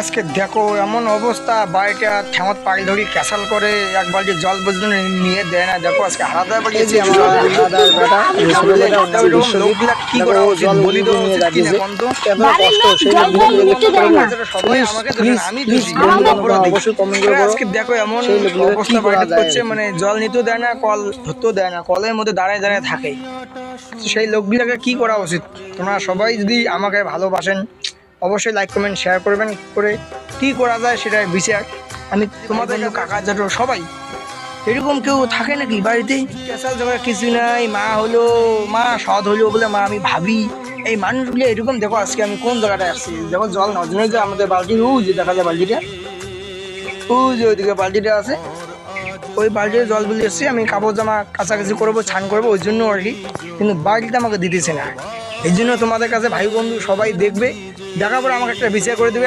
আজকে দেখো এমন অবস্থা, বাড়িটা ঠেমত পাইল ধরি ক্যাসাল করে এক বালতি জল পর্যন্ত নিয়ে দেয় না। দেখো আজকে হারাদা এই যে আমার দাদার বেটা ছোট বেটা লোকগুলা কি করা উচিত বলি তো, নিয়ে উচিত কি না যাচ্ছে কোন তো? এতটা বাড়ির কষ্ট লোক সেই জল লোকগুলোকে জল নিতে দেয় না। সবাই আমাকে দোষে না, আমি দোষী। বন্ধু অপরাধী। অবশ্যই কমেন্ট করে আজকে দেখো এমন সেই লোকগুলোকে কি অবস্থা করা বাড়িতে যায় করছে, মানে জল নিতেও দেয় না, কল ধরতেও দেয় না, কলের মধ্যে দাঁড়ায় দাঁড়ায় থাকে। তো সেই লোকগুলোকে কি করা উচিত? তোমরা সবাই যদি আমাকে ভালোবাসেন অবশ্যই লাইক কমেন্ট শেয়ার করবেন, করে কি করা যায় সেটার বিচার আমি তোমাদের কাকা জাটো সবাই। এরকম কেউ থাকে নাকি বাড়িতে? ক্যাসাল জগা কিছু নাই, মা হলো মা, সৎ হলো বলে মা, আমি ভাবি এই মানুষগুলো এরকম। দেখো আজকে আমি কোন জায়গাটায় আসছি, দেখো জল নেওয়ার জন্য যে আমাদের বালতি, ওই যে দেখা যায় বালতিটা, ওই যে ওইদিকে বালতিটা আছে, ওই বালতিতে জল বলে এসছি। আমি কাপড় জামা কাছাকাছি করবো, ছান করবো, ওই জন্য আর কি। কিন্তু বালতিটা আমাকে দিতেছে না। এই জন্য তোমাদের কাছে ভাই বন্ধু সবাই দেখবে, দেখার পরে আমাকে একটা বিচার করে দেবে।